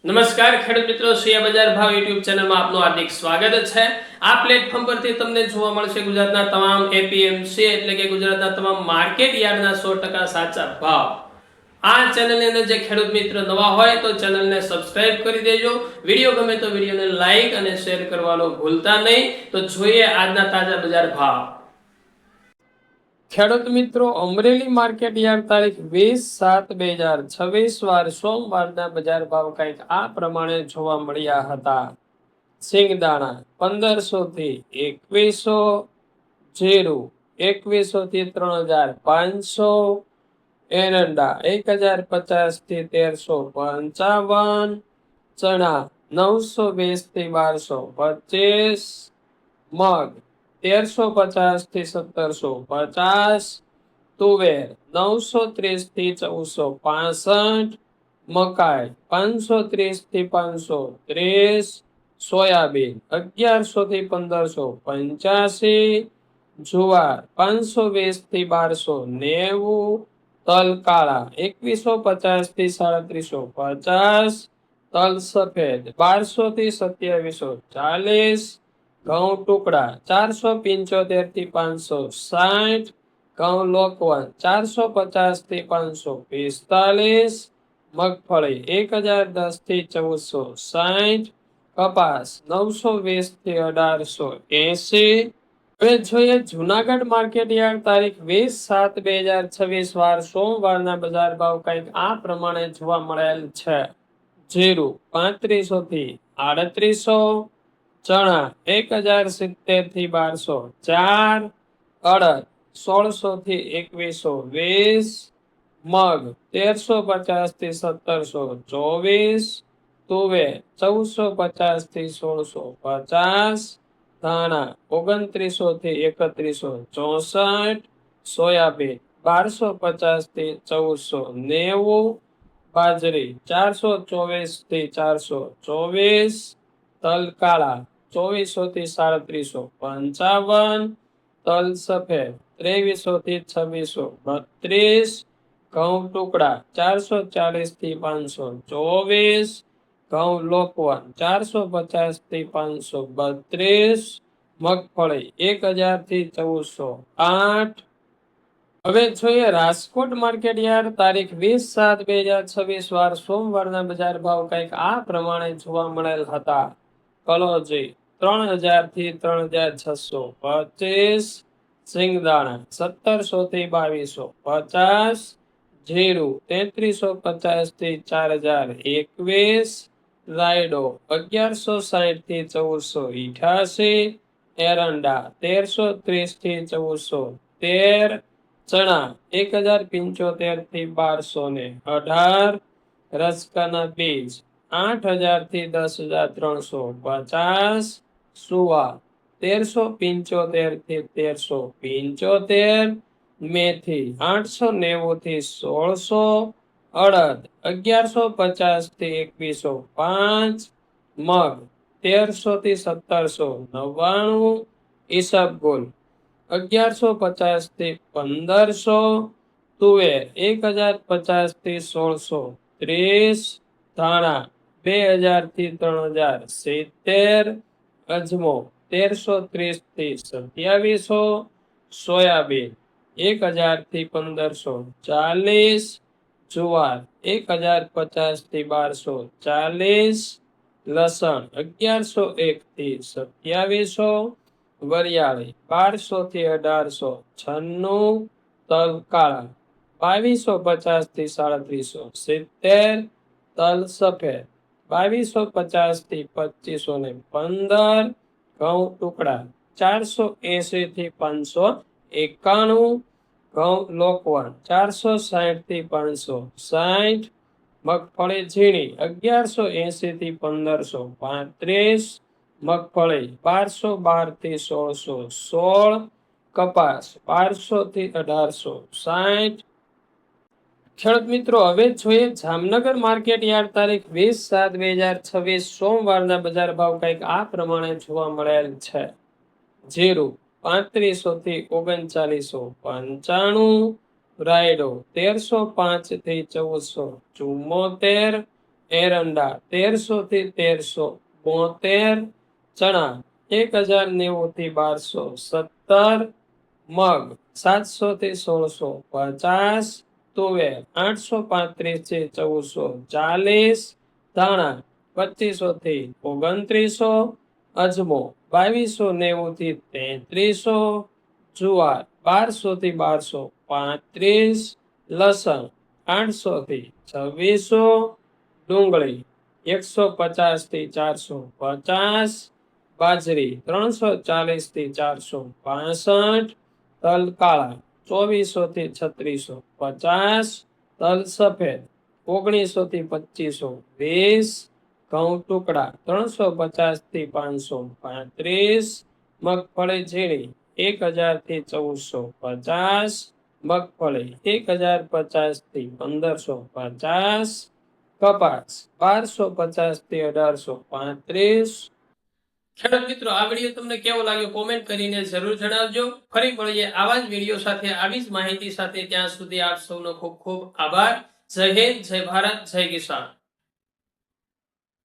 નમસ્કાર ખેડૂત મિત્રો, શિયા બજાર ભાવ યુટ્યુબ ચેનલમાં આપનું હાર્દિક સ્વાગત છે। આ પ્લેટફોર્મ પરથી તમને જોવા મળશે ગુજરાતના તમામ એપીએમસી એટલે કે ગુજરાતના તમામ માર્કેટ યાર્ડના 100% સાચા ભાવ। આ ચેનલની અંદર જે ખેડૂત મિત્ર નવા હોય તો ચેનલને સબસ્ક્રાઇબ કરી દેજો। વિડીયો ગમે તો વિડીયોને લાઈક અને શેર કરવાનું ભૂલતા નહીં। તો જોઈએ આજના તાજા બજાર ભાવ। ખેડૂત મિત્રો, અમરેલી માર્કેટ યાર્ડ તારીખ 20/7/2026 વાર સોમવારના બજાર ભાવ કંઈક આ પ્રમાણે જોવા મળ્યા હતા। સિંગદાણા 1500 થી 2100, જીરું 2100 થી 3500, એરંડા 1050 થી 1355, ચણા 920 થી 1225, મગ 1350 થી 1750, તુવેર 930 થી 1465, મકાઈ 530 થી 530, સોયાબીન 1100 થી 1585, જુવાર 520 થી 1290, તલ કાળા 2150 થી 3750, તલ સફેદ 1200 થી 2740, ઘઉં ટુકડા 475 થી 560, ઘઉં લોકવન 450 થી 545, મગફળી 1010 થી 1460, કપાસ 920 થી 1880। હવે જોઈએ જુનાગઢ માર્કેટ યાર્ડ તારીખ 20/7/2026 વાર સોમવારના બજાર ભાવ કંઈક આ પ્રમાણે જોવા મળેલ છે। જીરું 3500 થી 3800, ચણા 1070 થી 1204, અડદ 1600 થી 2120, મગ 1350 થી 1724, તુવેર 1450 થી 1650, ધાણા 2900 થી 3164, સોયાબીન 1250 થી 1490, બાજરી 424 થી 424, તલ કાળા 2400 થી 3755, તલ સફેદ 2300 થી 2632, ઘઉં ટુકડા 440 થી 524, ઘઉં લોકવન 450 થી 532, મગફળી 1000 થી 1408। હવે જોઈએ રાજકોટ માર્કેટ યાર્ડ તારીખ 20/7/2026 વાર સોમવારના બજાર ભાવ કંઈક આ પ્રમાણે જોવા મળેલ હતા। કલોજી 3000 થી 3625, સિંગદાણા 1700 થી 2250, જીરું 3350 થી 4021, રાયડો 1160 થી 1488, એરંડા 1330 થી 1413, ચણા 1075 થી 1218, રચકાના બીજ 8000 થી 10350, સુવા 1375 થી 1375, મેથી 890 થી 1600, અડદ 1150 થી 2105, મગ 1300 થી 1799, ઈસબગુલ 1150 થી 1500, તુવેર 1050 થી 1630, ધાણા 2000 થી 3070, અજમો 1330 થી 2700, સોયાબીન 1000 થી 1540, જુવાર 1050 થી 1240, લસણ 1101 થી 2700, વરિયાળી 1200 થી 1896, તલ કાળા 2250 થી 3770, તલ સફેદ 2250 થી 2515, ઘઉં ટુકડા 480 થી 591, ઘઉં લોકવન 460 થી 560, મગફળી ઝીણી 1180 થી 1535, મગફળી 1212 થી 1616, કપાસ 1200 થી 1860। ખેડૂત મિત્રો, હવે જોઈએ જામનગર માર્કેટ યાર્ડ તારીખ 20/7/2026 સોમવારના બજાર ભાવ કંઈક આ પ્રમાણે જોવા મળેલ છે। જીરું 3500 થી 3995, રાયડો 1305 થી 1474, એરંડા 1300 થી 1372, ચણા 1090 થી 1217, મગ 700 થી 1650, તુવેર 835 થી 1440, ધાણા 2500 થી 2900, અજમો 2290 થી 3300, જુવાર 1200 થી 1235, લસણ 800 થી 2600, ડુંગળી 150 થી 450, બાજરી 340 થી 465, તલ કાળા 2400 થી 3650, તલ સફેદ 1900 થી 2520, ઘઉં ટુકડા 350 થી 535, મગફળી ઝીણી 1000 થી 1450, મગફળી 1050 થી 1550, કપાસ 1250 થી 1835। ખેડૂત મિત્રો, આ વિડીયો તમને કેવો લાગ્યો કોમેન્ટ કરીને જરૂર જણાવજો। ફરી મળીએ આવા જ વિડીયો સાથે, આવી જ માહિતી સાથે। ત્યાં સુધી આપ સૌનો ખૂબ ખૂબ આભાર। જય હિન્દ, જય ભારત, જય કિસાન।